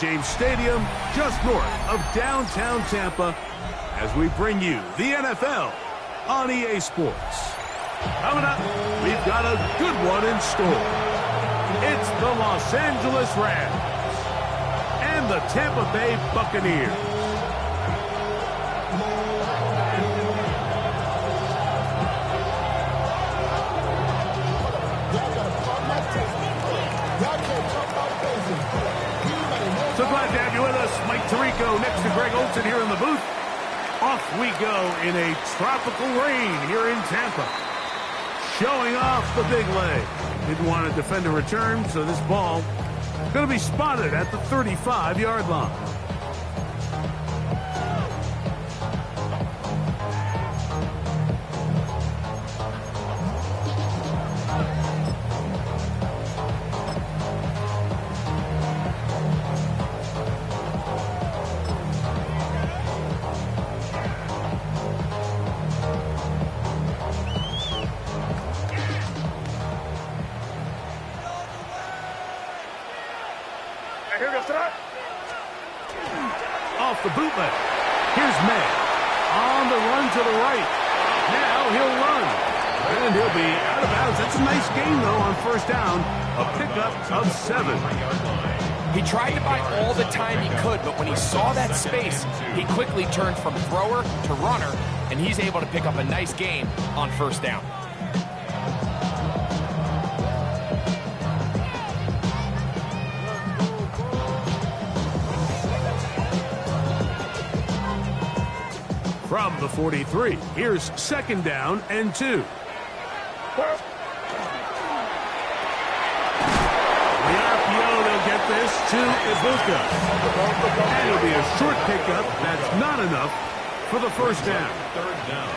James Stadium, just north of downtown Tampa, as we bring you the NFL on EA Sports. Coming up, we've got a good one in store. It's the Los Angeles Rams and the Tampa Bay Buccaneers. So glad to have you with us. Mike Tirico next to Greg Olsen here in the booth. Off we go in a tropical rain here in Tampa. Showing off the big leg. Didn't want to defend a return, so this ball going to be spotted at the 35-yard line. Off the bootleg. Here's May. On the run to the right. Now he'll run. And he'll be out of bounds. That's a nice gain, though, on first down. A pickup of 7. He tried to buy all the time he could, but when he saw that space, he quickly turned from thrower to runner, and he's able to pick up a nice gain on first down. From the 43, here's second down and 2. The RPO, they'll get this to Ibuka. And it'll be a short pickup. That's not enough for the first down. Third down.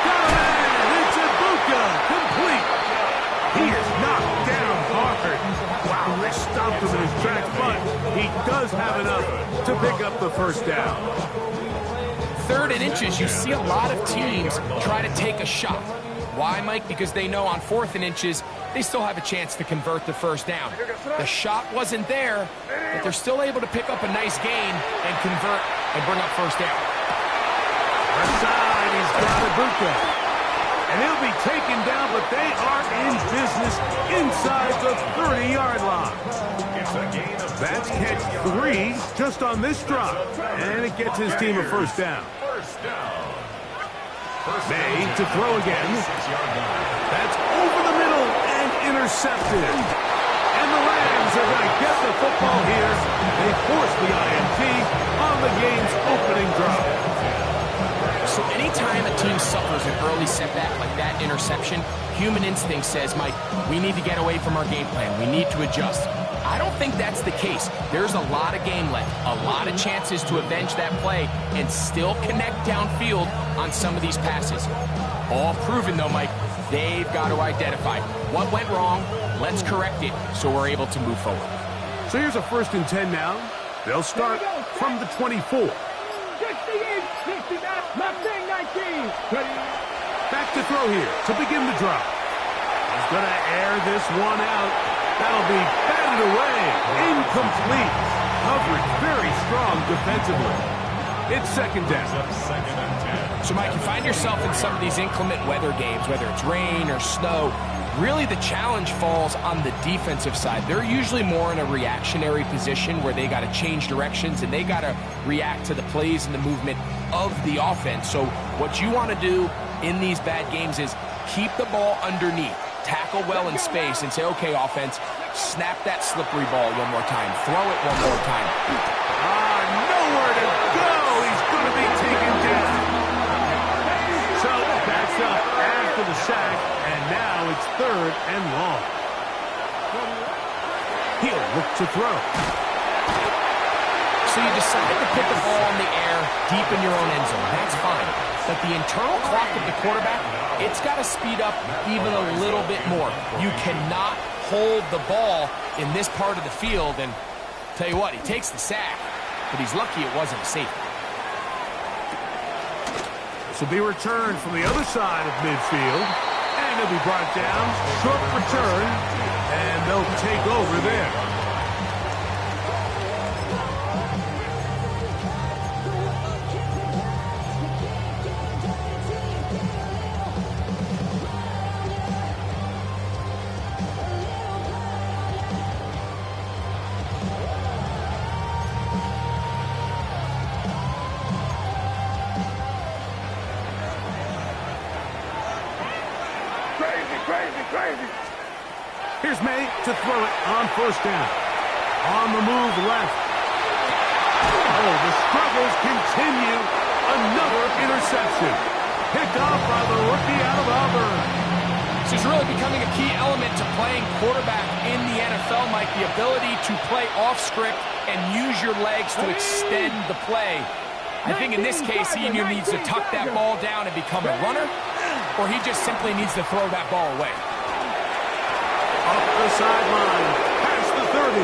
Got it! It's Ibuka! Complete! He is knocked down hard. Wow, they stopped him in his tracks, but he does have enough to pick up the first down. 3rd and inches, you see a lot of teams try to take a shot. Why, Mike? Because they know on 4th and inches, they still have a chance to convert the first down. The shot wasn't there, but they're still able to pick up a nice gain and convert and bring up first down. Left side, he's got Ibuka. And he'll be taken down, but they are in business inside the 30-yard line. That's catch 3 just on this drop. And it gets his team a first down. May to throw again. That's over the middle and intercepted. And the Rams are going to get the football here. They force the INT on the game's opening drive. So anytime a team suffers an early setback like that interception, human instinct says, Mike, we need to get away from our game plan. We need to adjust. I don't think that's the case. There's a lot of game left, a lot of chances to avenge that play and still connect downfield on some of these passes. All proven, though, Mike, they've got to identify what went wrong. Let's correct it so we're able to move forward. So here's a 1st and 10 now. They'll start from the 24. Back to throw here to begin the drive. He's going to air this one out. That'll be batted away. Incomplete. Coverage very strong defensively. It's second down. So, Mike, you find yourself in some of these inclement weather games, whether it's rain or snow. Really, the challenge falls on the defensive side. They're usually more in a reactionary position where they got to change directions and they got to react to the plays and the movement of the offense. So what you want to do in these bad games is keep the ball underneath, tackle well in space, and say, okay, offense, snap that slippery ball one more time, throw it one more time. Nowhere to go. He's going to be taken down. So that's up after the sack, and now it's 3rd and long. He'll look to throw. So you decide to put the ball in the air deep in your own end zone. That's fine. But the internal clock of the quarterback, it's got to speed up even a little bit more. You cannot hold the ball in this part of the field. And tell you what, he takes the sack, but he's lucky it wasn't a safety. This will be returned from the other side of midfield. And he'll be brought down. Short return. take over there. Crazy. Here's May to throw it on first down. On the move left. Oh, the struggles continue. Another interception. Picked off by the rookie out of Auburn. This is really becoming a key element to playing quarterback in the NFL, Mike. The ability to play off script and use your legs to extend the play. I think in this case, he either needs to tuck that ball down and become a runner, or he just simply needs to throw that ball away. Up the sideline, past the 30.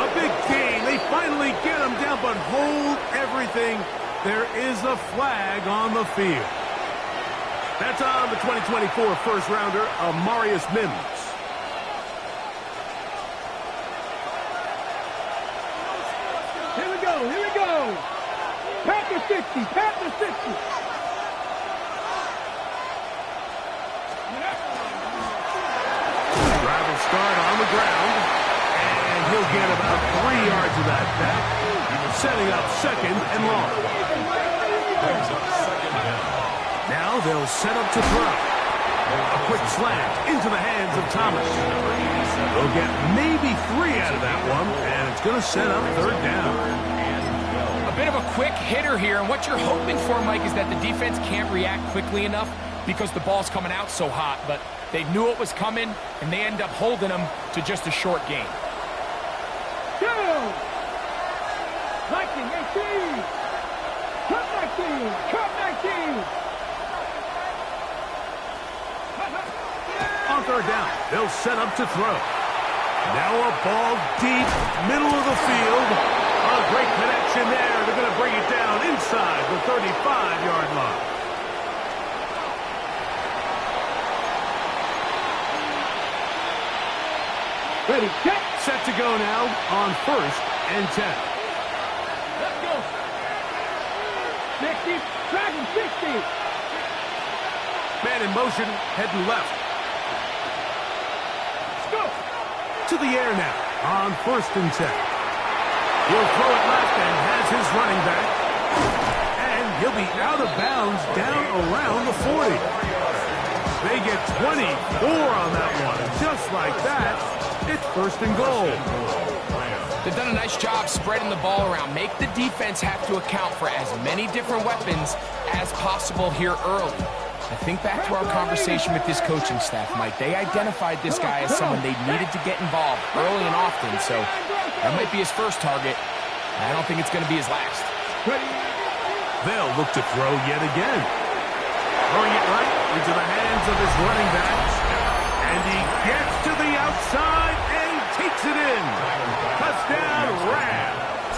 A big gain. They finally get him down, but hold everything. There is a flag on the field. That's on the 2024 first-rounder, Amarius Mims. Here we go. Panther 60. Start on the ground, and he'll get about 3 yards of that back, setting up second and long. Now they'll set up to throw. A quick slant into the hands of Thomas. They'll get maybe 3 out of that one, and it's going to set up third down. A bit of a quick hitter here, and what you're hoping for, Mike, is that the defense can't react quickly enough because the ball's coming out so hot, but they knew it was coming, and they end up holding them to just a short gain. Viking 18. Cut 19. On third down, they'll set up to throw. Now a ball deep, middle of the field. A great connection there. They're going to bring it down inside the 35-yard line. Ready, set to go now on first and 10. Let's go. 60, dragon 60. Man in motion, heading left. Let's go. To the air now on first and 10. He'll throw it left and has his running back. And he'll be out of bounds down around the 40. They get 24 on that one. Just like that, it's first and goal. They've done a nice job spreading the ball around. Make the defense have to account for as many different weapons as possible here early. I think back to our conversation with this coaching staff, Mike. They identified this guy as someone they needed to get involved early and often, so that might be his first target. I don't think it's going to be his last. They'll look to throw yet again. Throwing it right into the hands of his running backs. And he gets to the outside and takes it in. Touchdown, Rams.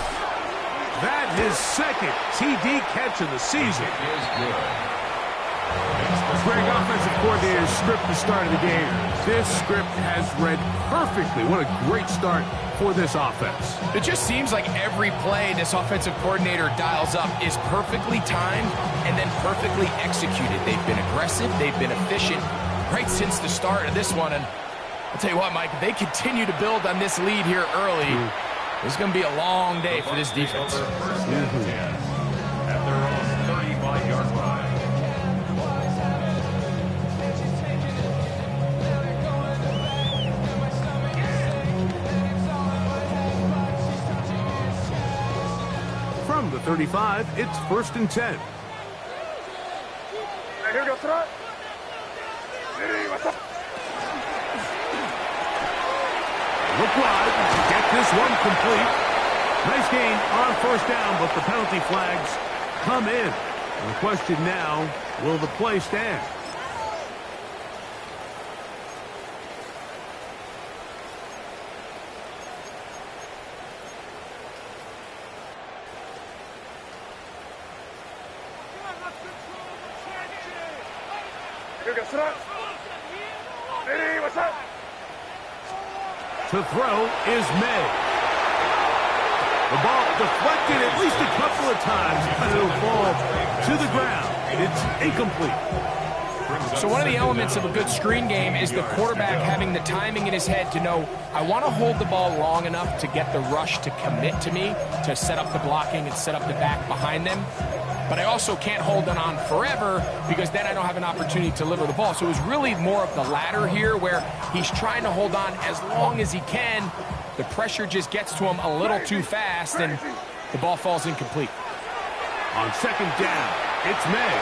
That his second TD catch of the season. Greg, offensive coordinator's script the start of the game. This script has read perfectly. What a great start for this offense. It just seems like every play this offensive coordinator dials up is perfectly timed and then perfectly executed. They've been aggressive. They've been efficient right since the start of this one. And I'll tell you what, Mike, if they continue to build on this lead here early, this is going to be a long day for this defense. At their own 35-yard line. From the 35, it's first and 10. Here we go, throw. Look wide to get this one complete. Nice gain on first down, but the penalty flags come in. And the question now, will the play stand? Here we go, throw. Hey, what's up? To throw is May. The ball deflected at least a couple of times, but it'll fall to the ground. It's incomplete. So one of the elements of a good screen game is the quarterback having the timing in his head to know, I want to hold the ball long enough to get the rush to commit to me, to set up the blocking and set up the back behind them. But I also can't hold it on forever because then I don't have an opportunity to deliver the ball. So it was really more of the latter here where he's trying to hold on as long as he can. The pressure just gets to him a little too fast and the ball falls incomplete. On second down, it's May.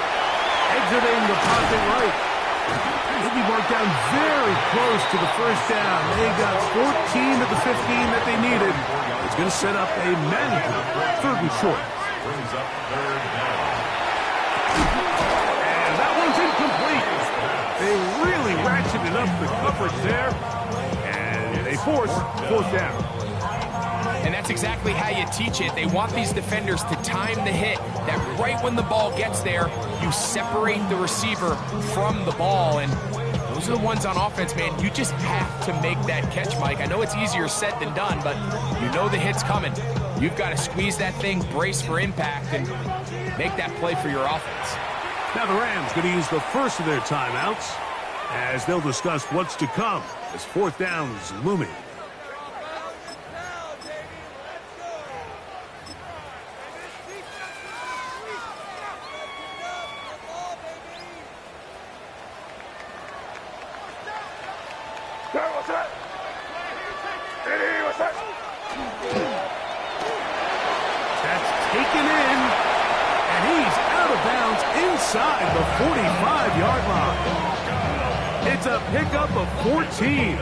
Exiting the pocket right. He'll be marked down very close to the first down. They got 14 of the 15 that they needed. It's going to set up a manageable third and short. Brings up third down. And that one's incomplete. They really ratcheted up the coverage there. And they force fourth down. And that's exactly how you teach it. They want these defenders to time the hit, that right when the ball gets there, you separate the receiver from the ball. And those are the ones on offense, man. You just have to make that catch, Mike. I know it's easier said than done, but you know the hit's coming. You've got to squeeze that thing, brace for impact, and make that play for your offense. Now the Rams going to use the first of their timeouts as they'll discuss what's to come as fourth down is looming. That's taken in, and he's out of bounds inside the 45-yard line. It's a pickup of 14,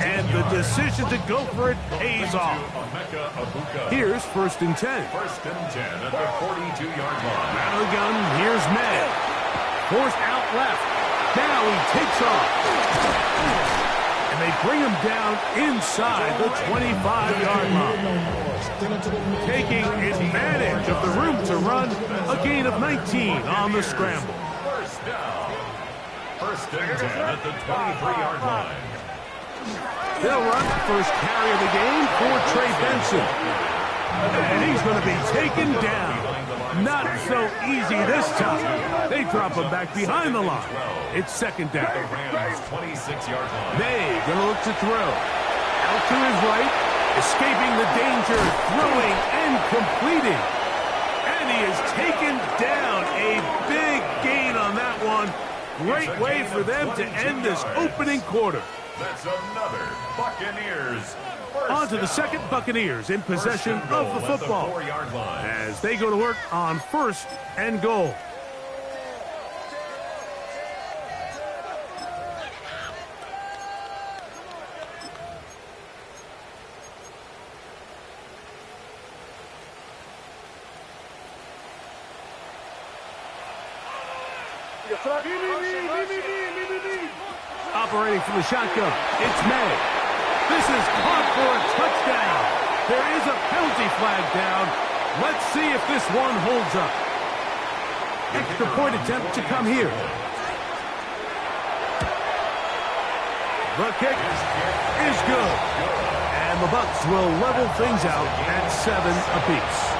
and the decision to go for it pays off. Here's first and 10. First and 10 at the 42-yard line. Out of the gun, here's May. Forced out left. Now he takes off. And they bring him down inside the 25-yard line. Taking advantage of the room to run, a gain of 19 on the scramble. First down. First and 10 at the 23-yard line. They'll run first carry of the game for Trey Benson. And he's going to be taken down. Not so easy this time. They drop him back behind the line. It's second down. Rams 26-yard line. May going to look to throw. Out to his right. Escaping the danger. Throwing and completing. And he is taken down. A big gain on that one. Great way for them to end this opening quarter. That's another Buccaneers. On to the second, Buccaneers in possession of the football as they go to work on first and goal. Operating from the shotgun, it's May. This is caught for a touchdown. There is a penalty flag down. Let's see if this one holds up. Extra point attempt to come here. The kick is good. And the Bucs will level things out at 7 apiece.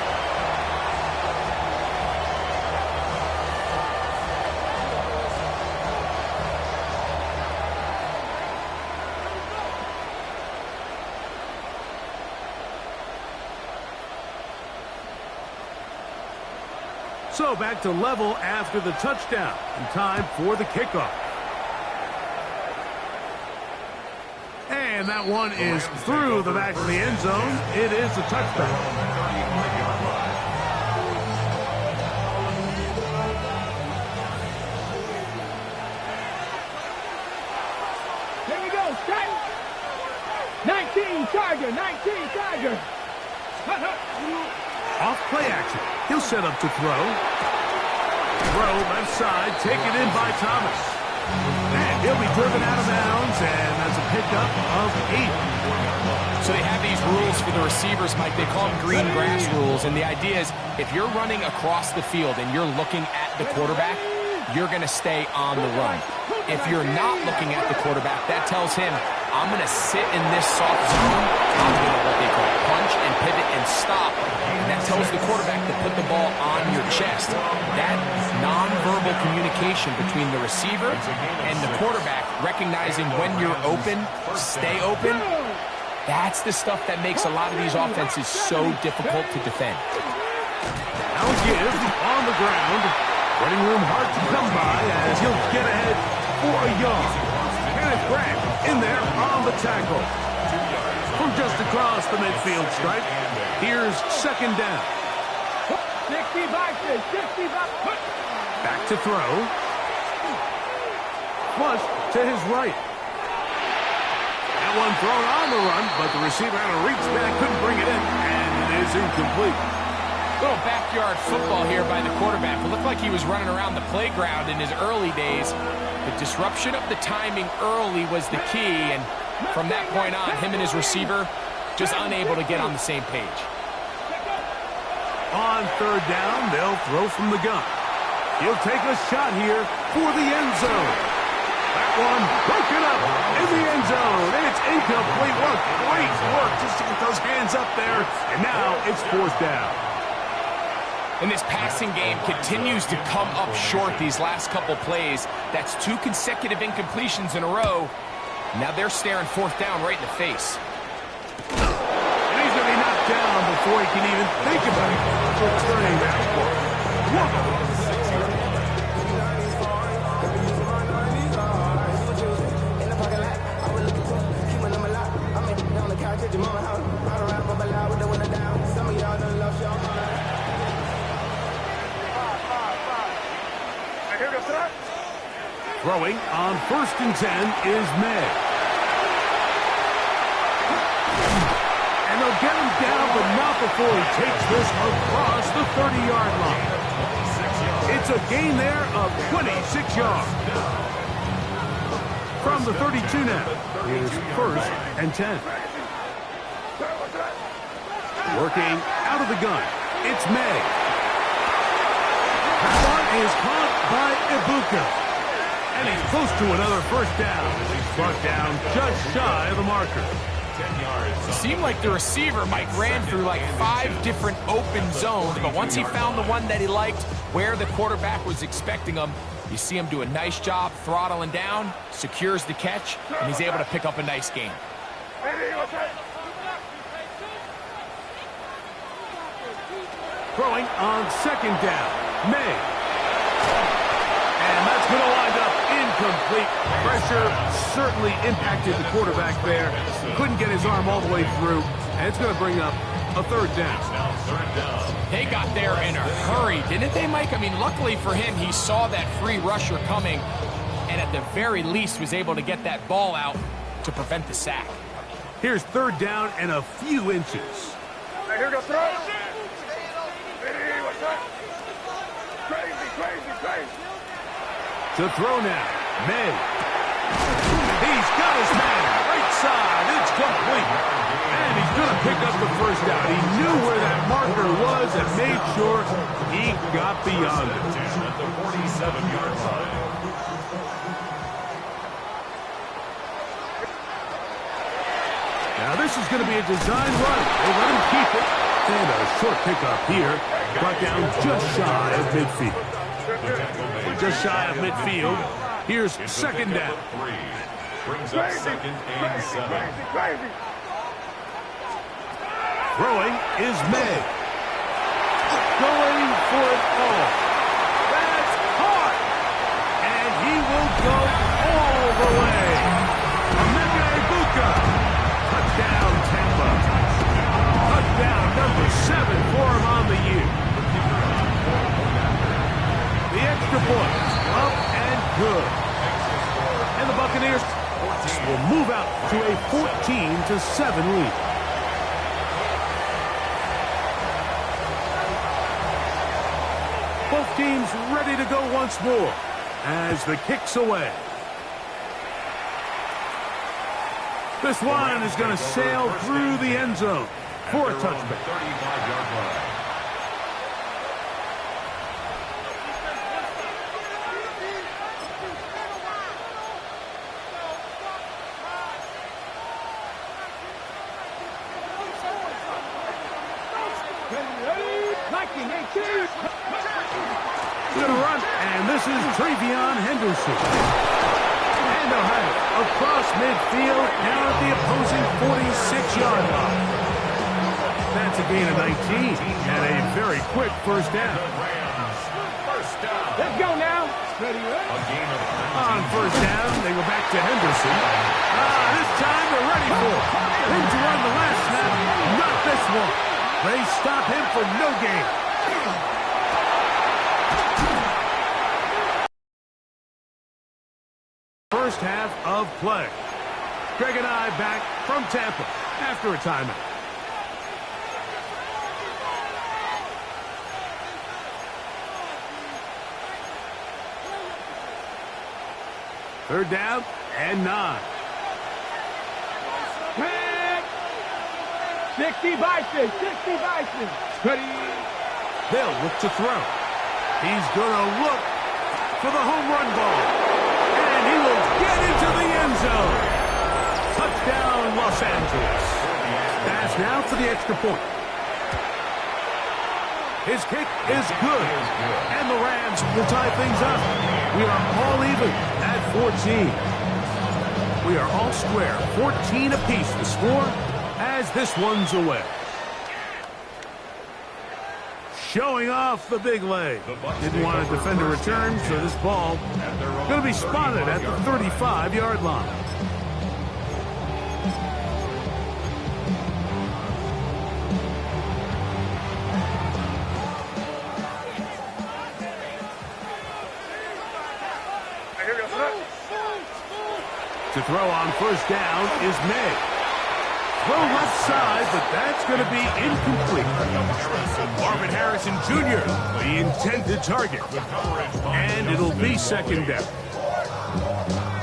So back to level after the touchdown. And time for the kickoff. And that one is through the back of the end zone. It is a touchdown. Here we go, Scott. 19 Charger, 19 Charger. Off play action. He'll set up to throw. Throw left side, taken in by Thomas. And he'll be driven out of bounds, and that's a pickup of 8. So they have these rules for the receivers, Mike. They call them green grass rules. And the idea is if you're running across the field and you're looking at the quarterback, you're going to stay on the run. If you're not looking at the quarterback, that tells him I'm going to sit in this soft zone. I'm going to what they call punch and pivot and stop. And that tells the quarterback to put the ball on your chest. That nonverbal communication between the receiver and the quarterback, recognizing when you're open, stay open, that's the stuff that makes a lot of these offenses so difficult to defend. Now give on the ground. Running room hard to come by as he'll get ahead for a yard. And it's Grant in there on the tackle. From just across the midfield stripe, here's second down. 65, 65. Back to throw. Flush to his right. That one thrown on the run, but the receiver had to reach back, couldn't bring it in, and it is incomplete. Little backyard football here by the quarterback. It looked like he was running around the playground in his early days. The disruption of the timing early was the key, and from that point on, him and his receiver just unable to get on the same page. On third down, they'll throw from the gun. He'll take a shot here for the end zone. That one broken up in the end zone. It's incomplete. What great work just to get those hands up there. And now it's fourth down. And this passing game continues to come up short these last couple plays. That's 2 consecutive incompletions in a row. Now they're staring fourth down right in the face. And he's going to be knocked down before he can even think about returning that ball. Throwing on 1st and 10 is May. And they'll get him down, but not before he takes this across the 30-yard line. It's a gain there of 26 yards. From the 32 now, here's 1st and 10. Working out of the gun, it's May. That one is caught by Ibuka. And he's close to another first down. He's brought down just shy of the marker. 10 yards. It seemed like the receiver, Mike, ran through like 5 different open zones, but once he found the one that he liked, where the quarterback was expecting him, you see him do a nice job throttling down, secures the catch, and he's able to pick up a nice gain. Throwing on 2nd down, May. And that's going to wind up incomplete. Pressure certainly impacted the quarterback there. Couldn't get his arm all the way through, and it's going to bring up a 3rd down. They got there in a hurry, didn't they, Mike? I mean, luckily for him, he saw that free rusher coming, and at the very least was able to get that ball out to prevent the sack. Here's 3rd down and a few inches. Here goes throw. Crazy. To throw now, May. He's got his man, right side, it's complete. And he's going to pick up the first down. He knew where that marker was and made sure he got beyond it. At the 47-yard line. Now this is going to be a design run. They let him keep it. And a short pickup here, brought down just shy of midfield. Just shy of midfield. Here's 2nd down. Brings up 2nd and 7. Throwing is May. Going for it all. That's hard. And he will go all the way. Emeka Ibuka. Touchdown, Tampa. Touchdown number 7 for him on the year. The extra point, up and good. And the Buccaneers will move out to a 14-7 lead. Both teams ready to go once more as the kick's away. This one is going to sail through the end zone for a touchback. 35-yard line. Going to run, and this is Trevion Henderson. And they'll have it across midfield, down at the opposing 46-yard line. That's a gain of 19, and a very quick first down. Let's go now. On first down, they go back to Henderson. This time they're ready for it. Room to run the last snap, not this one. They stop him for no gain. First half of play. Greg and I back from Tampa after a timeout. Third down and 9. 60 Bison, 60 Bison. Ready. They'll look to throw. He's going to look for the home run ball. And he will get into the end zone. Touchdown, Los Angeles. Pass now for the extra point. His kick is good. And the Rams will tie things up. We are all even at 14. We are all square. 14 apiece the score as this one's away. Showing off the big leg. Didn't want to defend a return, so this ball going to be spotted at the 35-yard line. To throw on first down is May. Throw left side, but that's going to be incomplete. Marvin Harrison Jr., the intended target. And it'll be second down.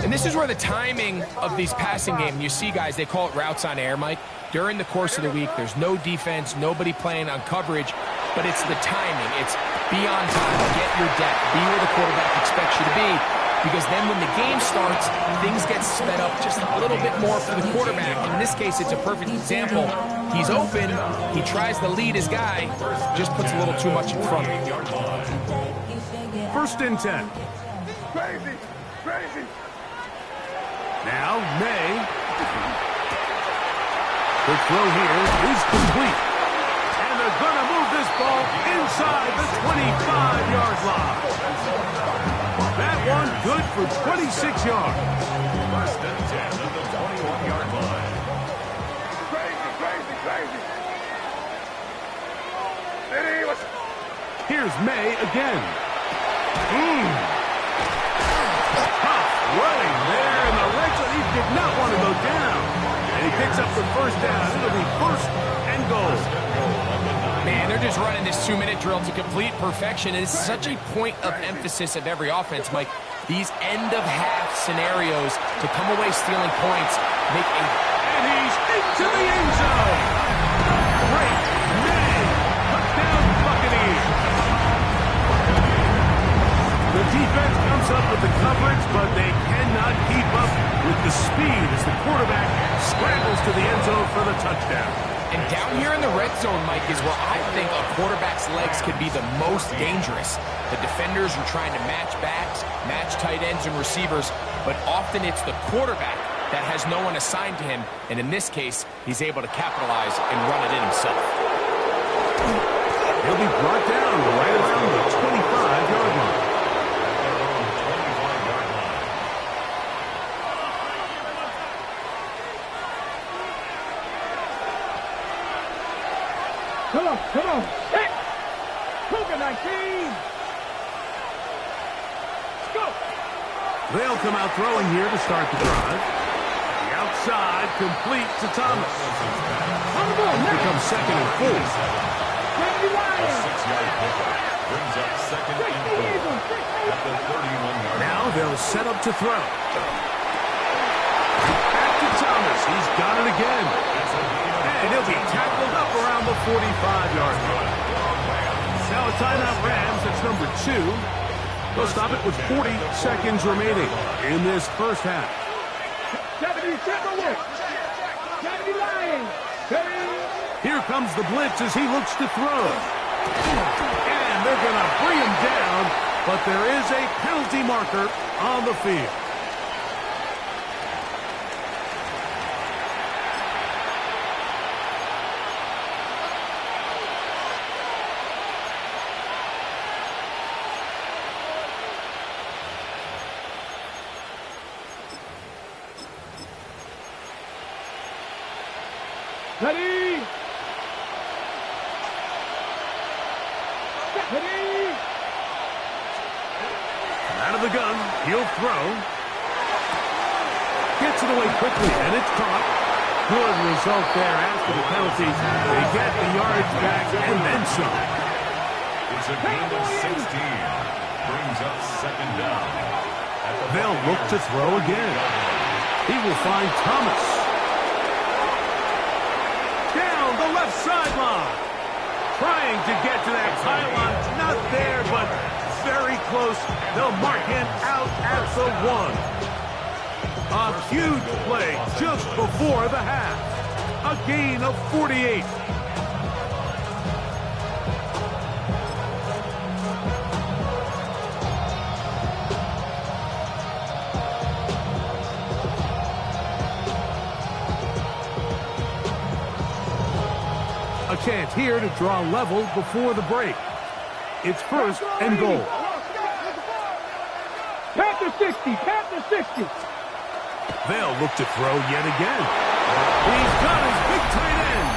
And this is where the timing of these passing games, you see, guys, they call it routes on air, Mike. During the course of the week, there's no defense, nobody playing on coverage, but it's the timing. It's be on time, get your depth, be where the quarterback expects you to be. Because then when the game starts, things get sped up just a little bit more for the quarterback. And in this case, it's a perfect example. He's open. He tries to lead his guy. Just puts a little too much in front of him. First and 10. Crazy, crazy. Now, May. The throw here is complete. And they're going to move this ball inside the 25-yard line. That one good for 26 yards. First and 10 at the 21-yard line. Crazy, crazy, crazy. Here's May again. Tough running there in the red zone. He did not want to go down. And he picks up the first down. It'll be first and goal. Man, they're just running this 2-minute drill to complete perfection. It is such a point of emphasis of every offense, Mike. These end-of-half scenarios to come away stealing points make a... And he's into the end zone. Great May. Touchdown, Buccaneers. The defense comes up with the coverage, but they cannot keep up with the speed as the quarterback scrambles to the end zone for the touchdown. And down here in the red zone, Mike, is where I think a quarterback's legs could be the most dangerous. The defenders are trying to match backs, match tight ends and receivers, but often it's the quarterback that has no one assigned to him, and in this case, he's able to capitalize and run it in himself. He'll be brought down right around the 25-yard line. Come on, come on. Hit. Cougar 19. Let's go. They'll come out throwing here to start the drive. The outside complete to Thomas. On the ball, now. Becomes second and 4. Randy Ryan. 6-yard pickup brings up second and 4 at the 31-yard line. Now they'll set up to throw. Back to Thomas. He's got it again. And he'll be tackled up around the 45-yard line. Now a timeout Rams. That's number 2. They'll stop it with 40 seconds remaining in this first half. 70 Timberwolves. 70 Lions. 70. Here comes the blitz as he looks to throw. And they're going to bring him down, but there is a penalty marker on the field. Ready? Ready? Out of the gun, he'll throw. Gets it away quickly, and it's caught. Good result there after the penalty. They get the yardage back and then some. It's a gain of 16. Brings up second down. They'll look to throw again. He will find Thomas. Down the left sideline. Trying to get to that pylon. Not there, but very close. They'll mark him out at the 1. A huge play just before the half. A gain of 48. A chance here to draw level before the break. It's first and goal. Panther 60, Panther 60. They'll look to throw yet again. He's got his big tight end.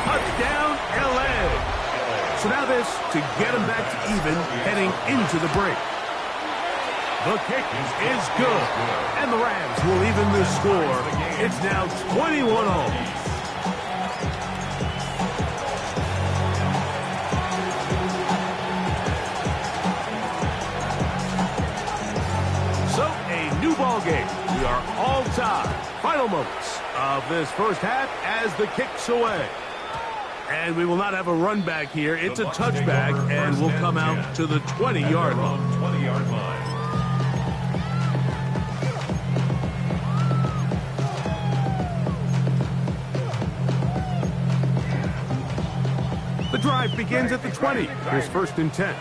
Touchdown, LA. So now this to get him back to even heading into the break. The kick is good. And the Rams will even the score. It's now 21-all. New ball game. We are all tied. Final moments of this first half as the kick's away. And we will not have a run back here. It's a touchback, and we'll come out to the 20-yard line. 20-yard line. The drive begins at the 20. Here's first and 10.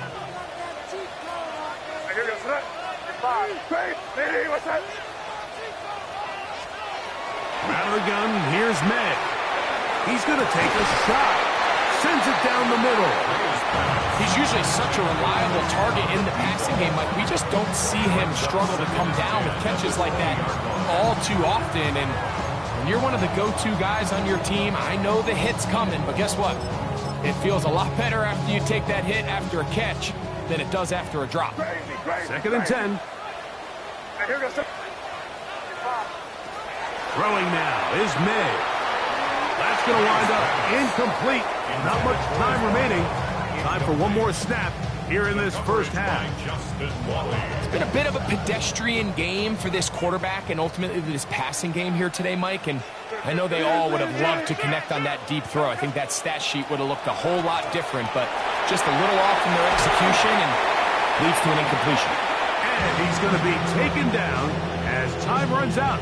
Out of the gun, here's May. He's going to take a shot. Sends it down the middle. He's usually such a reliable target in the passing game. Like, we just don't see him struggle to come down with catches like that all too often. And when you're one of the go-to guys on your team, I know the hit's coming, but guess what? It feels a lot better after you take that hit after a catch than it does after a drop. Second and 10. Throwing now is May. That's going to wind up incomplete. Not much time remaining. Time for one more snap here in this first half. It's been a bit of a pedestrian game for this quarterback and ultimately this passing game here today, Mike. And I know they all would have loved to connect on that deep throw. I think that stat sheet would have looked a whole lot different, but just a little off in their execution and leads to an incompletion. And he's going to be taken down as time runs out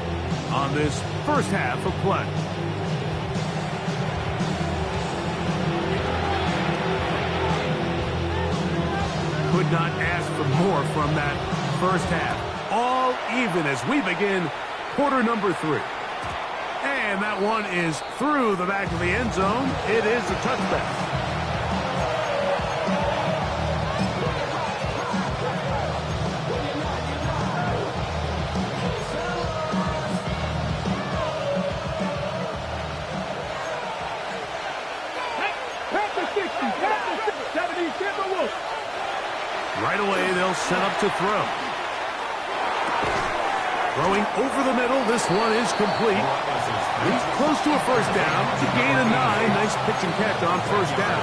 on this first half of play. Could not ask for more from that first half. All even as we begin quarter number 3. And that one is through the back of the end zone. It is a touchback. Right away, they'll set up to throw. Throwing over the middle. This one is complete. He's close to a first down. To gain a 9. Nice pitch and catch on first down.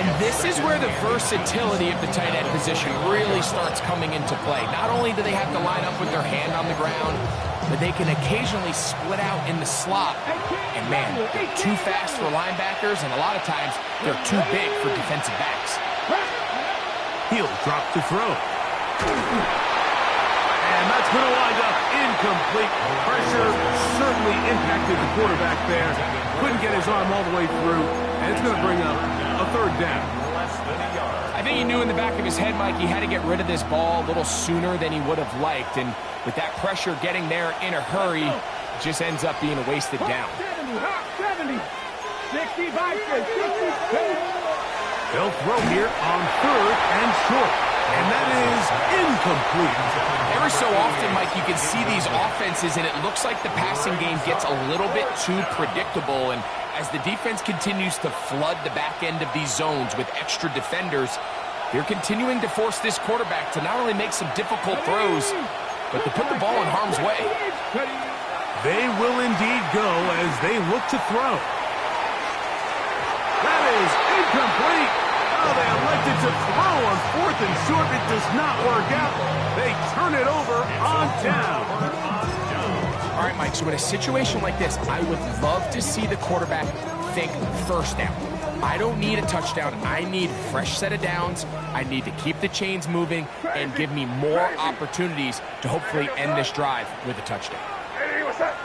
And this is where the versatility of the tight end position really starts coming into play. Not only do they have to line up with their hand on the ground, but they can occasionally split out in the slot. And man, they're too fast for linebackers, and a lot of times they're too big for defensive backs. He'll drop to throw. And that's going to wind up incomplete. Pressure certainly impacted the quarterback there. Couldn't get his arm all the way through, and it's going to bring up a third down. I think he knew in the back of his head, Mike, he had to get rid of this ball a little sooner than he would have liked. And with that pressure getting there in a hurry, it just ends up being a wasted down. 70, 65, 62. They'll throw here on third and short. And that is incomplete. Every so often, Mike, you can see these offenses, and it looks like the passing game gets a little bit too predictable. And as the defense continues to flood the back end of these zones with extra defenders, they're continuing to force this quarterback to not only make some difficult throws, but to put the ball in harm's way. They will indeed go as they look to throw. That is incomplete. Oh, they elected to throw on fourth and short. It does not work out. They turn it over on down. All right, Mike, so in a situation like this, I would love to see the quarterback think first down. I don't need a touchdown. I need a fresh set of downs. I need to keep the chains moving and give me more opportunities to hopefully end this drive with a touchdown. Hey, what's up?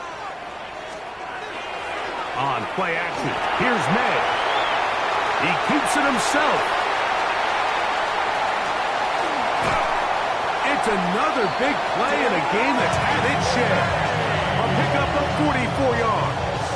On play action, here's May. He keeps it himself. It's another big play in a game that's had its share. A pickup of 44 yards.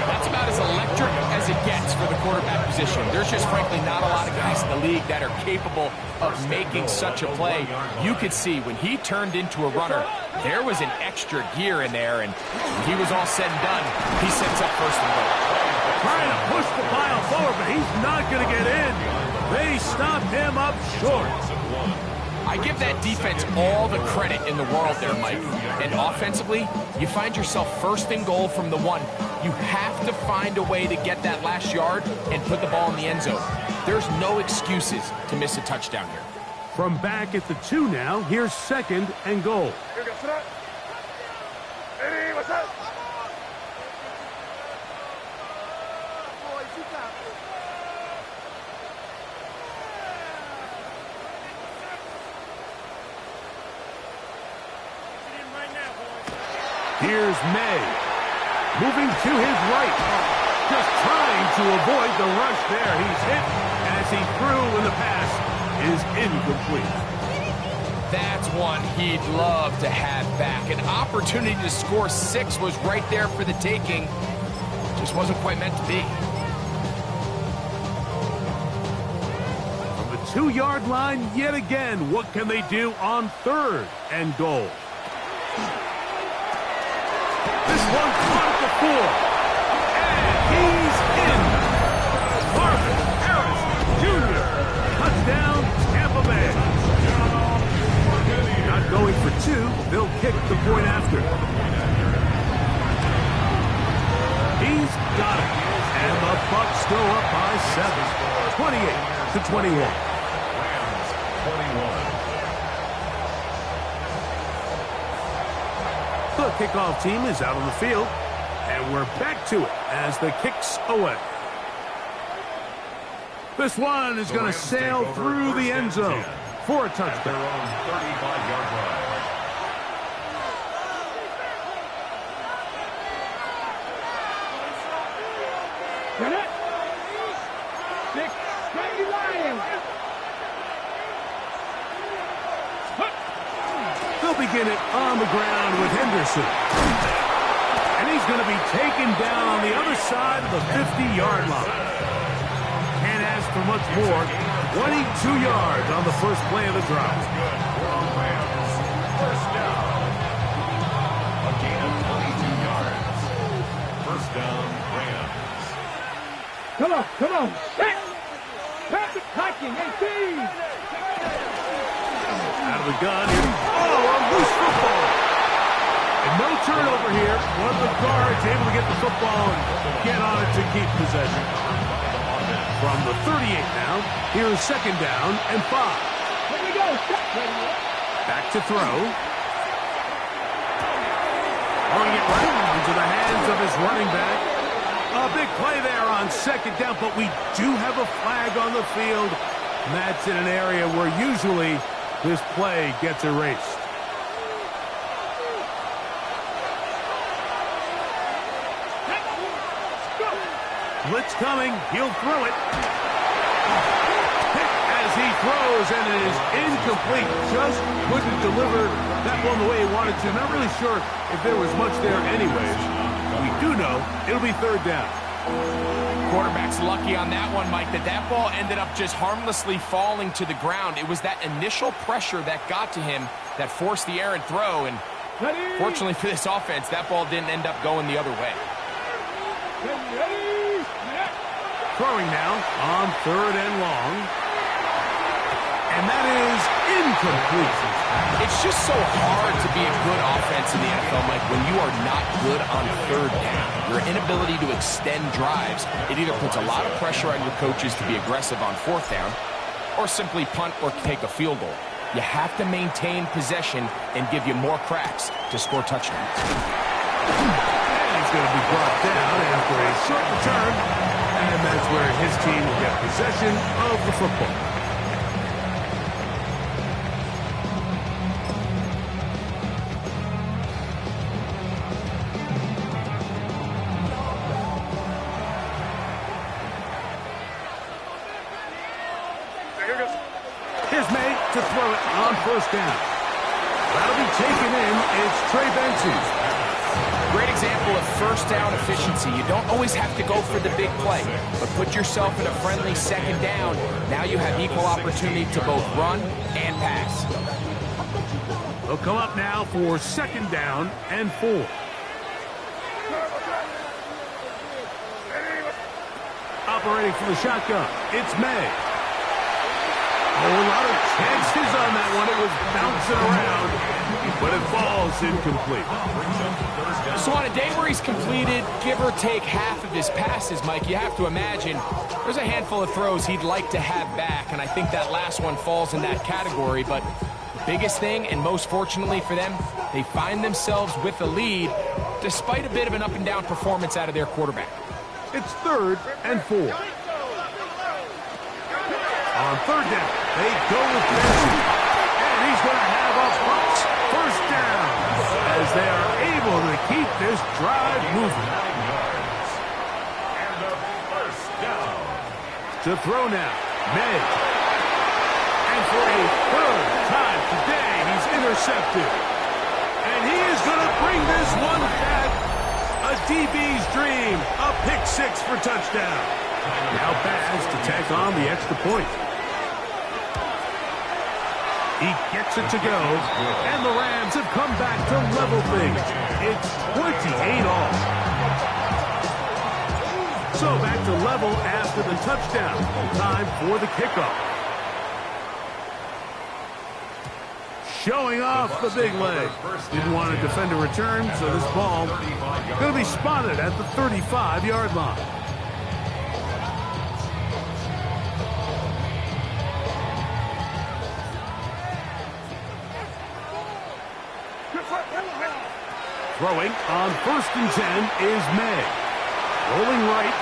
That's about as electric as it gets for the quarterback position. There's just frankly not a lot of guys in the league that are capable of making such a play. You could see when he turned into a runner, there was an extra gear in there, and when he was all said and done, he sets up first and goal. Trying to push the pile forward, but he's not going to get in. They stopped him up short. I give that defense all the credit in the world there, Mike. And offensively, you find yourself first and goal from the 1. You have to find a way to get that last yard and put the ball in the end zone. There's no excuses to miss a touchdown here. From back at the 2 now, here's second and goal. Hey, what's up? Here's May. Moving to his right. Just trying to avoid the rush there. He's hit as he threw, and the pass is incomplete. That's one he'd love to have back. An opportunity to score 6 was right there for the taking. Just wasn't quite meant to be. From the 2-yard line yet again, what can they do on third and goal? This one caught at the 4. And he's in. Marvin Harris Jr. Touchdown, Tampa Bay. Not going for 2. They'll kick the point after. He's got it. And the Bucs go up by 7. 28-21. Rams 21. The kickoff team is out on the field, and we're back to it as the kick's away. This one is going to sail through the end zone for a touchdown. Their own 35-yard line. Get it? 6, 20 Lions. They'll begin it on the ground with Henderson. And he's going to be taken down on the other side of the 50-yard line. Can't ask for much more. 22 yards on the first play of the drive. First down. A gain of 22 yards. First down, Rams. Come on. Patrick Hawking, 18. Out of the gun. A loose football. And no turnover here. One of the guards able to get the football and get on it to keep possession. From the 38 now, here's second down and 5. Here we go. Back to throw. Throwing it right into the hands of his running back. A big play there on second down, but we do have a flag on the field. And that's in an area where usually this play gets erased. Blitz coming. He'll throw it. Pick as he throws, and it is incomplete. Just couldn't deliver that one the way he wanted to. Not really sure if there was much there anyways. We do know it'll be third down. Quarterback's lucky on that one, Mike, that ball ended up just harmlessly falling to the ground. It was that initial pressure that got to him that forced the errant throw, and fortunately for this offense, that ball didn't end up going the other way. Throwing now on third and long. And that is incomplete. It's just so hard to be a good offense in the NFL, Mike, when you are not good on third down. Your inability to extend drives, it either puts a lot of pressure on your coaches to be aggressive on fourth down or simply punt or take a field goal. You have to maintain possession and give you more cracks to score touchdowns. He's going to be brought down after a short return, and that's where his team will get possession of the football. Here's May to throw it on first down. That'll be taken in. It's Trey Benson. Great example of first down efficiency. You don't always have to go for the big play, but put yourself in a friendly second down. Now you have equal opportunity to both run and pass. They'll come up now for second down and 4. Operating from the shotgun, it's May. Oh, a lot of chances on that one. It was bouncing around, but it falls incomplete. So on a day where he's completed, give or take half of his passes, Mike, you have to imagine there's a handful of throws he'd like to have back, and I think that last one falls in that category. But the biggest thing, and most fortunately for them, they find themselves with the lead despite a bit of an up-and-down performance out of their quarterback. It's third and 4. On third down, they go with Benson, and he's going to have a box first down as they are able to keep this drive moving. And a first down. To throw now, May. And for a third time today, he's intercepted. And he is going to bring this one back. A DB's dream, a pick 6 for touchdown. Now Baz to tack on the extra point. He gets it to go, and the Rams have come back to level things. It's 28 all. So back to level after the touchdown. Time for the kickoff. Showing off the big leg. Didn't want to defend a return, so this ball going to be spotted at the 35-yard line. Throwing on first and 10 is May. Rolling right.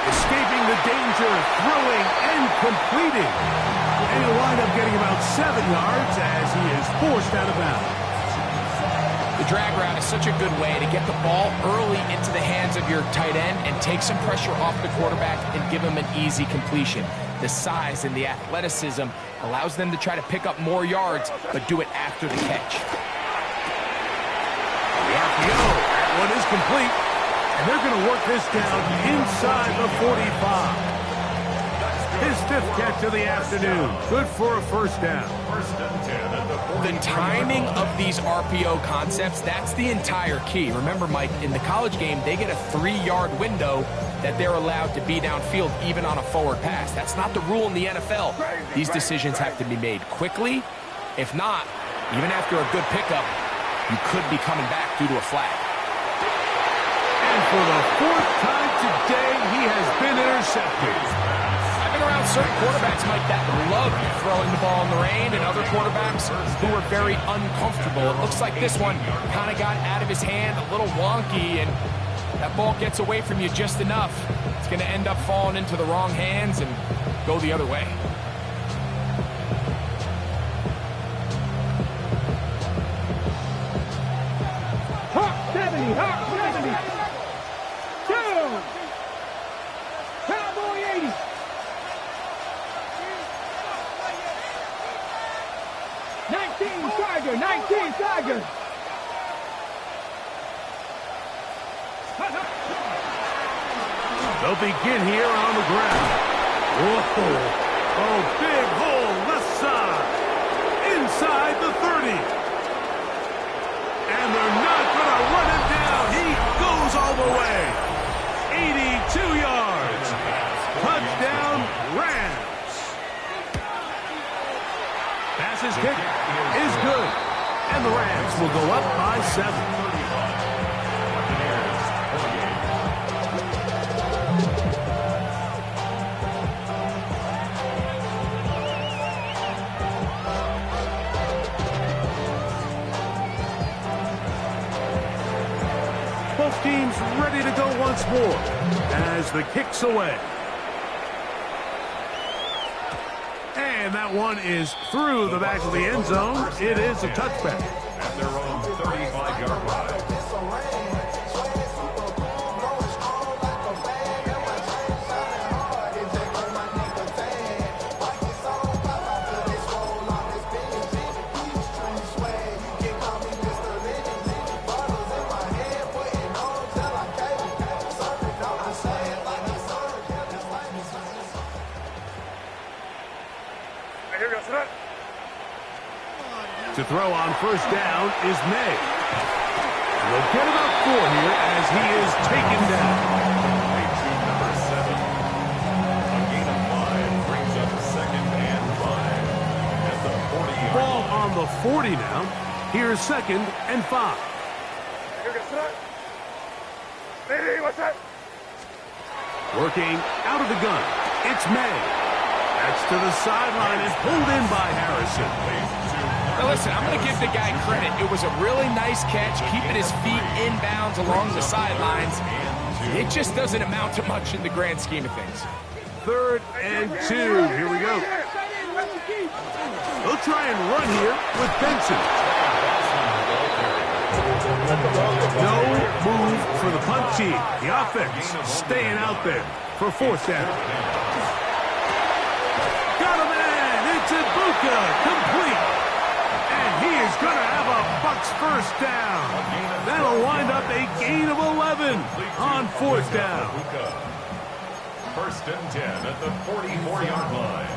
Escaping the danger. Throwing and completing. And he'll wind up getting about 7 yards as he is forced out of bounds. The drag route is such a good way to get the ball early into the hands of your tight end and take some pressure off the quarterback and give him an easy completion. The size and the athleticism allows them to try to pick up more yards, but do it after the catch. The RPO, that one is complete, and they're going to work this down inside the 45. His 5th catch of the afternoon. Good for a first down. First and 10 at the 40. The timing of these RPO concepts, that's the entire key. Remember, Mike, in the college game, they get a 3-yard window that they're allowed to be downfield even on a forward pass. That's not the rule in the NFL. These decisions have to be made quickly. If not, even after a good pickup, you could be coming back due to a flag. And for the 4th time today, he has been intercepted. I've been around certain quarterbacks, Mike, that love throwing the ball in the rain, and other quarterbacks who are very uncomfortable. It looks like this one kind of got out of his hand, a little wonky, and that ball gets away from you just enough. It's going to end up falling into the wrong hands and go the other way. Hawk 70, Hawk 70. 2. They'll begin here on the ground. Whoa. Oh, big hole left side. Inside the 30. And they're not going to run him down. He goes all the way. 82 yards. Touchdown, Rams. Passes kick is good. And the Rams will go up by 7. Both teams ready to go once more as the kick's away. And that one is through the back of the end zone. It is a touchback. At their own 35-yard line. To throw on first down is May. They'll get about 4 here as he is taken down. Number 7. A gain of 5 brings up 2nd and 5 at the 40-yard Ball line. on the 40 now. Here's 2nd and 5. Working out of the gun. It's May. That's to the sideline and pulled in by Harrison. Now listen, I'm going to give the guy credit. It was a really nice catch, keeping his feet inbounds along the sidelines. It just doesn't amount to much in the grand scheme of things. 3rd and 2. Here we go. They'll try and run here with Benson. No move for the punt team. The offense staying out there for 4th down. Got him in. It's Ibuka. Complete. And he is going to have a Bucs first down. That'll wind up a gain of 11 on 4th down. 1st and 10 at the 44-yard line.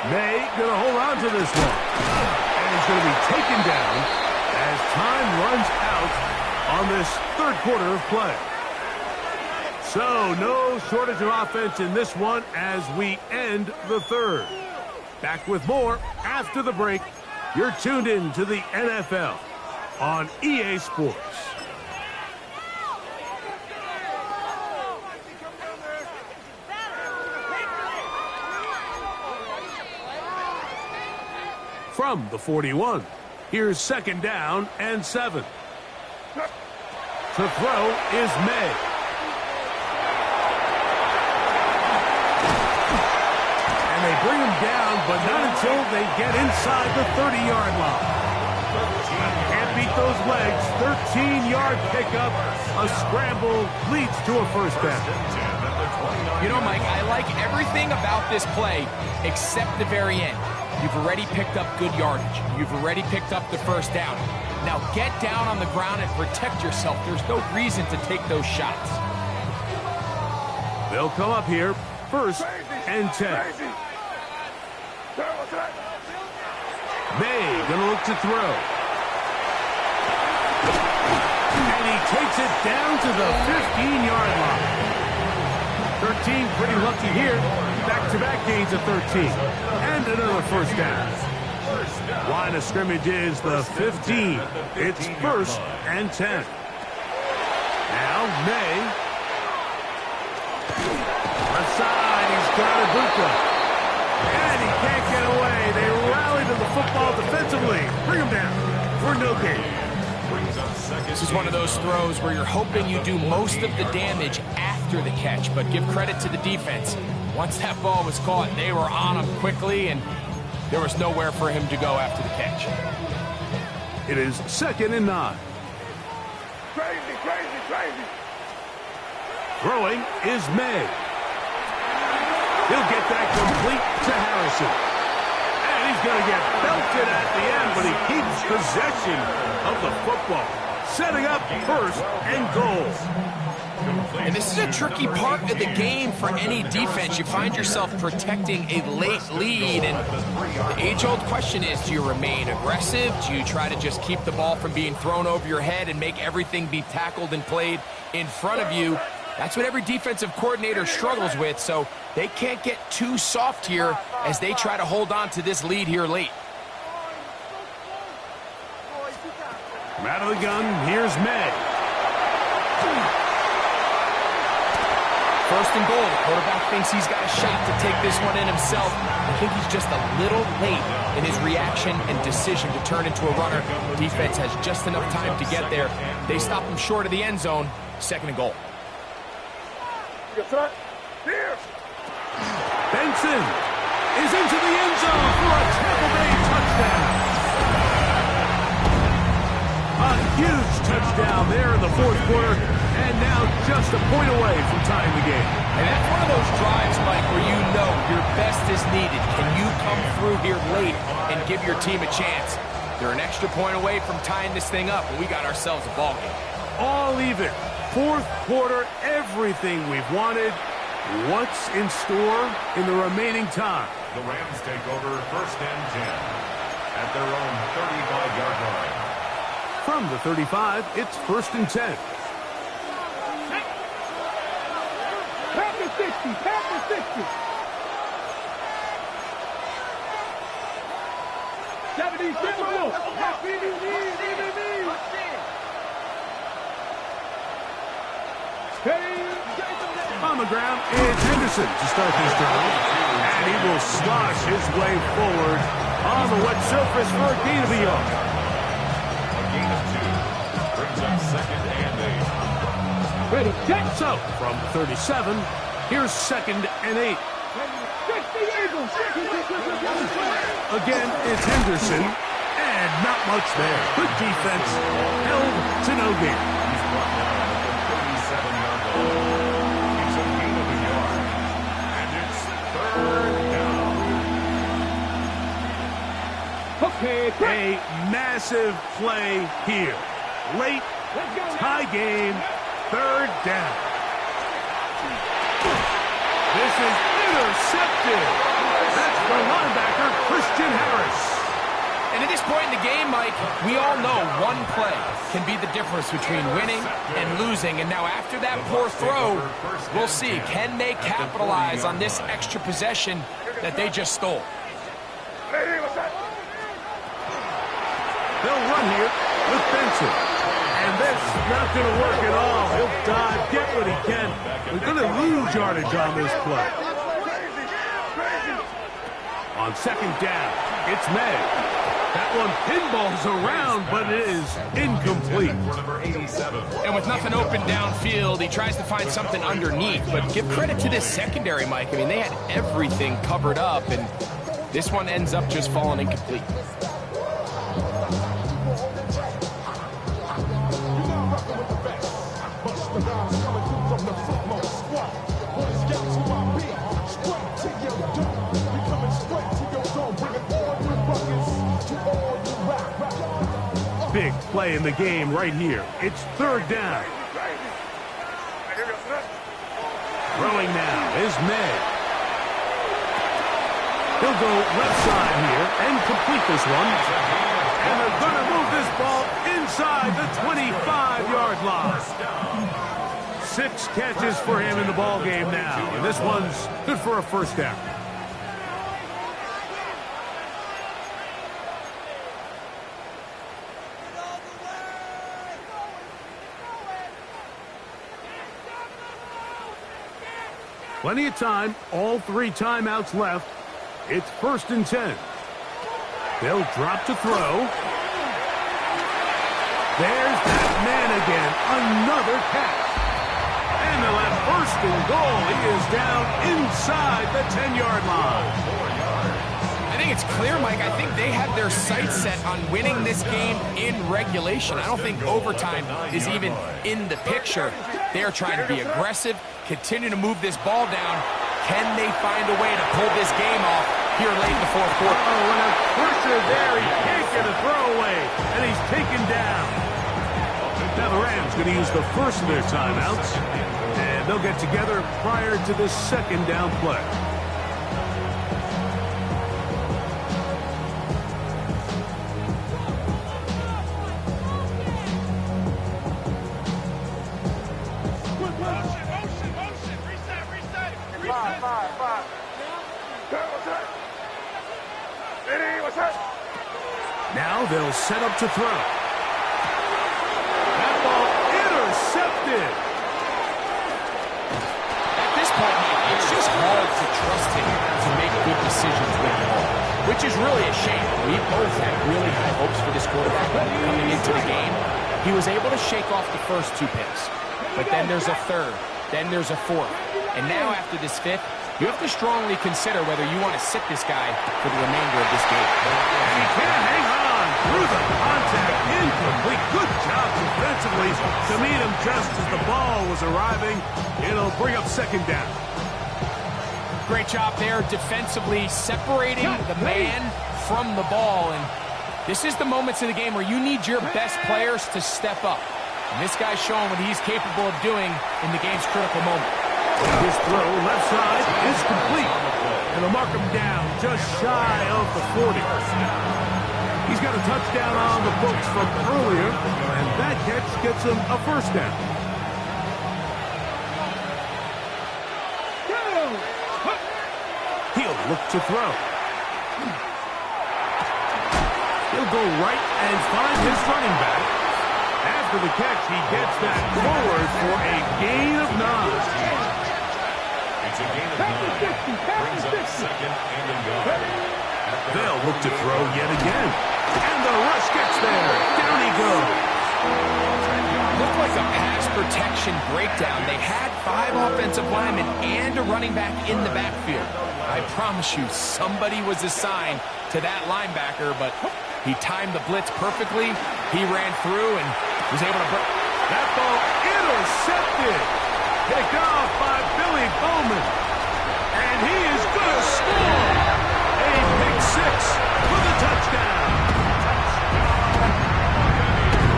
May going to hold on to this one. And he's going to be taken down as time runs out on this 3rd quarter of play. So no shortage of offense in this one as we end the 3rd. Back with more after the break. You're tuned in to the NFL on EA Sports. From the 41, here's 2nd down and 7. To throw is May. And they bring him down, but not until they get inside the 30-yard line. Can't beat those legs. 13-yard pickup. A scramble leads to a first down. You know, Mike, I like everything about this play except the very end. You've already picked up good yardage. You've already picked up the first down. Now get down on the ground and protect yourself. There's no reason to take those shots. They'll come up here, 1st and 10. May gonna look to throw. And he takes it down to the 15-yard line. 13 pretty lucky here. Back-to-back gains of 13. And another first down. Line of scrimmage is the 15. It's 1st and 10. Now May. Left side, he's got Ibuka. And he can't get away. They rally to the football defensively. Bring him down for no gain. This is one of those throws where you're hoping you do most of the damage after the catch, but give credit to the defense. Once that ball was caught, they were on him quickly, and there was nowhere for him to go after the catch. It is 2nd and 9. Crazy. Throwing is May. He'll get that complete to Harrison. And he's going to get belted at the end, but he keeps possession of the football, setting up first and goal. And this is a tricky part of the game for any defense. You find yourself protecting a late lead, and the age-old question is, do you remain aggressive? Do you try to just keep the ball from being thrown over your head and make everything be tackled and played in front of you? That's what every defensive coordinator struggles with, so they can't get too soft here as they try to hold on to this lead here late. From out of the gun, here's May. First and goal. The quarterback thinks he's got a shot to take this one in himself. I think he's just a little late in his reaction and decision to turn into a runner. Defense has just enough time to get there. They stop him short of the end zone. Second and goal. Benson is into the end zone for a Tampa Bay touchdown. A huge touchdown there in the fourth quarter, and now just a point away from tying the game. And that's one of those drives, Mike, where you know your best is needed. Can you come through here late and give your team a chance? They're an extra point away from tying this thing up, and we got ourselves a ball game. All even. Fourth quarter, everything we've wanted. What's in store in the remaining time? The Rams take over first and 10 at their own 35-yard line. From the 35, it's first and 10. Pass the 60, pass the 60. 77. On the ground, it's Henderson to start this drive. And he will slosh his way forward on the wet surface for a gain of a yard. A gain of 2 brings up second and 8. Ready, check. So, from the 37, here's second and 8. Again, it's Henderson, and not much there. Good defense, held to no gain. He's brought down at the 37-yard line. It's a gain of a yard. And it's third down. Okay, A massive play here. Late, tie game, third down. This is intercepted. That's the linebacker, Christian Harris. And at this point in the game, Mike, we all know one play can be the difference between winning and losing. And now after that poor throw, we'll see. Can they capitalize on this extra possession that they just stole? They'll run here with Benson. And that's not going to work at all. He'll dive, get what he can. We're going to lose yardage on this play. On second down, it's May. That one pinballs around, but it is incomplete. Number 87. And with nothing open downfield, he tries to find something underneath. But give credit to this secondary, Mike. I mean, they had everything covered up, and this one ends up just falling incomplete. Big play in the game right here. It's third down. Throwing now is May. He'll go left side here and complete this one. And they're going to move this ball inside the 25-yard line. 6 catches for him in the ball game now. And this one's good for a first down. Plenty of time, all 3 timeouts left. It's first and 10. They'll drop to throw. There's that man again, another catch. And they'll have first and goal. He is down inside the 10-yard line. I think it's clear, Mike. I think they had their sights set on winning this game in regulation. I don't think overtime is even in the picture. They are trying to be aggressive, continue to move this ball down, Can they find a way to pull this game off here late in the fourth quarter? Oh, and a pressure there. He can't get a throwaway, and he's taken down. Now the Rams going to use the first of their timeouts, and they'll get together prior to the second down play. Now they'll set up to throw. That ball intercepted. At this point, it's just hard to trust him to make good decisions with the ball, which is really a shame. We both had really high hopes for this quarterback coming into the game. He was able to shake off the first 2 picks, but then there's a third, then there's a fourth, and now after this fifth, you have to strongly consider whether you want to sit this guy for the remainder of this game. And he can't hang on through the contact. Incomplete. Good job defensively to meet him just as the ball was arriving. It'll bring up second down. Great job there defensively separating the man from the ball. And this is the moments of the game where you need your best players to step up. And this guy's showing what he's capable of doing in the game's critical moment. His throw left side is complete. And they'll mark him down just shy of the 40. He's got a touchdown on the books from earlier, and that catch gets him a first down. He'll look to throw. He'll go right and find his running back. After the catch, he gets that forward for a gain of 9. It's a gain of 9. Brings up second and a yard. They'll look to throw yet again. And the rush gets there. Down he goes. Looked like a pass protection breakdown. They had 5 offensive linemen and a running back in the backfield. I promise you, somebody was assigned to that linebacker, but he timed the blitz perfectly. He ran through and was able to break. That ball intercepted. Picked off by Billy Bowman. And he is going to score. A pick 6 for the touchdown.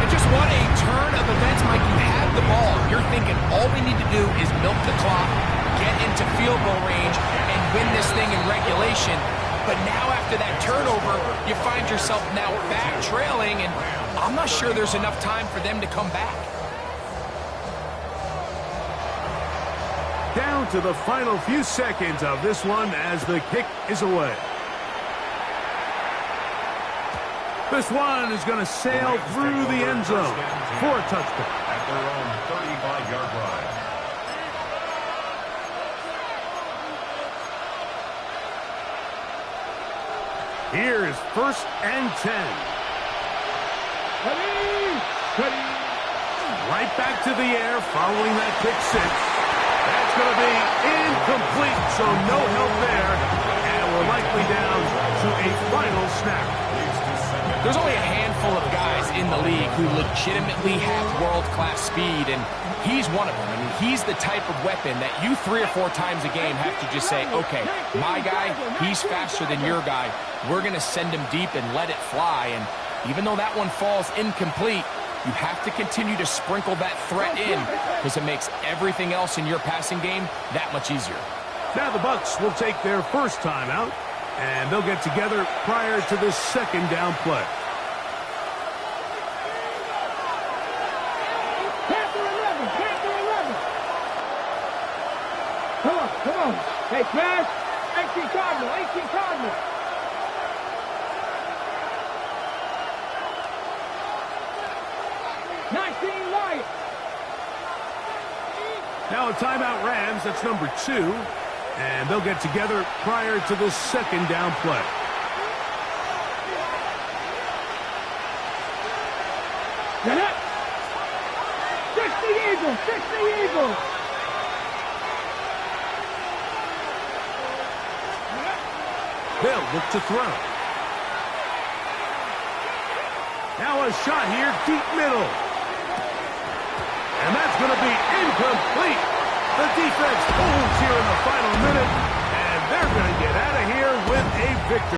And just what a turn of events, Mike. You have the ball. You're thinking all we need to do is milk the clock, get into field goal range, and win this thing in regulation. But now after that turnover, you find yourself now back trailing, and I'm not sure there's enough time for them to come back. Down to the final few seconds of this one as the kick is away. This one is going to sail through the end zone for a touchdown. At their own 35-yard line. Here is 1st and 10. Right back to the air following that pick 6. That's going to be incomplete, so no help there. And we're likely down to a final snap. There's only a handful of guys in the league who legitimately have world-class speed, and he's one of them. I mean, he's the type of weapon that you 3 or 4 times a game have to just say, okay, my guy, he's faster than your guy. We're going to send him deep and let it fly. And even though that one falls incomplete, you have to continue to sprinkle that threat in because it makes everything else in your passing game that much easier. Now the Bucs will take their first timeout, and they'll get together prior to the second down play. Come on. Hey, Smash. 18 Cardinal, 18 Cardinal. Now a timeout Rams, that's number 2. And they'll get together prior to the second down play. Get up! 60 Eagles! 60 Eagles! They'll look to throw. Now a shot here, deep middle. And that's going to be incomplete. The defense holds here in the final minute, and they're going to get out of here with a victory.